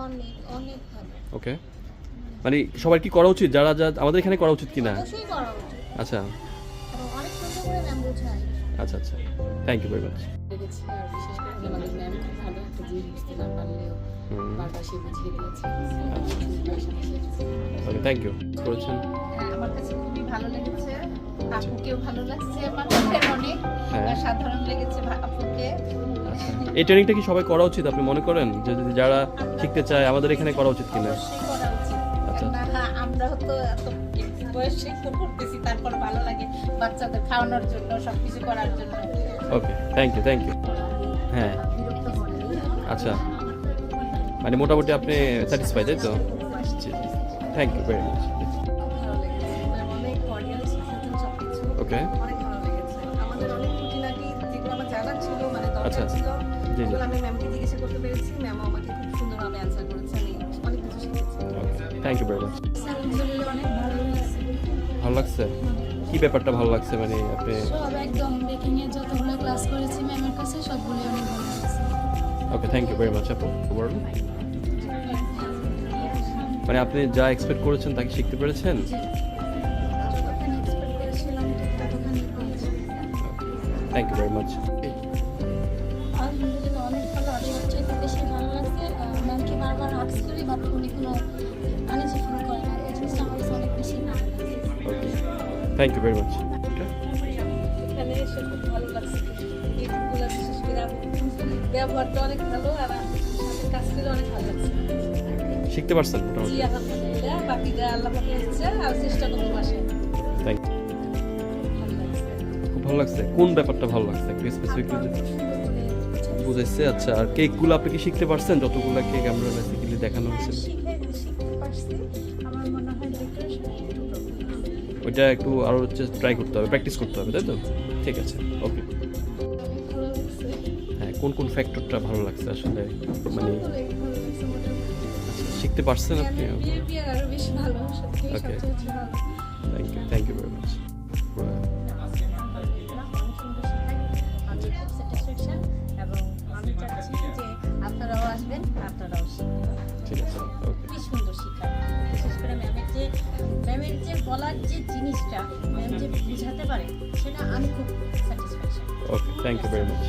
অনেক অনেক ভালো। ওকে, মানে সবার কি করা উচিত, যারা আমাদের এখানে করা উচিত কিনা? অবশ্যই করা উচিত। আচ্ছা এবং অনেক সুন্দর করে ম্যাম বোঝায়। আচ্ছা আচ্ছা, থ্যাংক ইউ ভেরি মাচ। লেগেছে আর বিশেষ করে আমাদের ম্যাম খুব ভালো, একটা জিনিস বুঝতে না পারলেও বারবার সে বুঝিয়ে দিয়েছে। ওকে, থ্যাংক ইউ করেছেন। হ্যাঁ, আমার কাছে খুবই ভালো লেগেছে, আপুকেও ভালো লাগছে, আমার কাছে অনেক হ্যাঁ। সাধারণ লেগেছে আপুকে। আচ্ছা, এই ট্রেনিংটা কি সবাই করা উচিত আপনি মনে করেন, যে যদি যারা শিখতে চায় আমাদের এখানে করা উচিত কিনা? অবশ্যই করা উচিত। আচ্ছা। না, আমরা হয়তো এত বয়সে তো করতেছি, তারপর ভালো লাগে বাচ্চাদের খাওয়ানোর জন্য, সবকিছু করার জন্য। Okay, thank you thank you. হ্যাঁ আচ্ছা, মানে মোটামুটি আপনি স্যাটিসফাই, তাই তো? Thank you very much. ভালো লেগেছে, ম্যাম অনেক কর্ডিয়াল শিখিয়েছেন সবকিছু। ওকে, অনেক ভালো লেগেছে। আমাদের অনেক খুঁটিনাটি যেগুলো আমার জানা ছিল, মানে আচ্ছা। দরকার ছিল, জি জি, ওগুলো আমি ম্যামকে জিজ্ঞাসা করতে পেরেছি। ম্যামও আমাকে খুব সুন্দরভাবে অ্যান্সার করেছেন, অনেক কিছু শিখেছি। Thank you very much. আলহামদুলিল্লাহ অনেক ভালো লাগছে। ভালো লাগছে? কি ব্যাপারটা ভালো লাগছে, মানে আপনি? সব একদম বেকিং এর যতগুলো ক্লাস করেছি ম্যামের কাছে সবগুলো অনেক ভালো লাগছে। ওকে, থ্যাংক ইউ ভেরি মাচ আপু। মানে আপনি যা এক্সপেক্ট করেছেন তাকে শিখতে পেরেছেন? যতখানি এক্সপেক্ট করেছিলাম ঠিক ততখানি পেয়েছি। Thank you very much. আলহামদুলিল্লাহ অনেক ভালো, আর সবচেয়ে বেশি ভালো লাগছে ম্যামকে বারবার আস্ক করি বাট উনি কোনো আনিজি ফিল করে না, এই জিনিসটা আমার কাছে অনেক বেশি ভালো লাগছে। ওকে, থ্যাংক ইউ ভেরি মাচ। এখানে এসে খুব ভালো লাগছে, গিফটগুলো বিশেষ করে ব্যবহারটা অনেক ভালো, আর সাথে কাজ করে অনেক ভালো লাগছে। শিখতে পারছেন জি মোটামুটি? আলহামদুলিল্লাহ, বাকিটা আল্লাহ পাকে হচ্ছে, আর চেষ্টা করবো বাসায়। Thank you. ভালো লাগছে। খুব ভালো লাগছে? কোন ব্যাপারটা ভালো লাগছে একটু স্পেসিফিকলি বুঝাইছে? আচ্ছা, আর কেকগুলো আপনি কি শিখতে পারছেন? যতগুলো কেক আমরা বেসিক্যালি দেখানো হয়েছে শিখতে পারছি। আমার মনে হয় ডেকোরেশন একটু প্রবলেম। ওইটা একটু আরো হচ্ছে ট্রাই করতে হবে, প্র্যাকটিস করতে হবে, তাই তো? ঠিক আছে, ওকে। অনেক ভালো লাগছে। হ্যাঁ, কোন কোন ফ্যাক্টরটা ভালো লাগছে আসলে, মানে সবগুলোই ভালো লাগছে মোটামুটি। শিখতে পারছেন আপনি? বিহেভিয়ার আরো বেশি ভালো, সত্যি Okay. সবচেয়ে বেশি ভালো। Thank you very much. অনেক সুন্দর শেখায়, আমি খুব স্যাটিসফ্যাকশন, এবং আমি চাচ্ছি যে আপনারাও আসবেন, আপনারাও শিখবেন। ঠিক আছে, ওকে। খুবই সুন্দর শেখায়, বিশেষ করে ম্যামের যে বলার যে জিনিসটা, ম্যাম যে বুঝাতে পারে, সেটা আমি খুব satisfaction. Okay, thank you very much.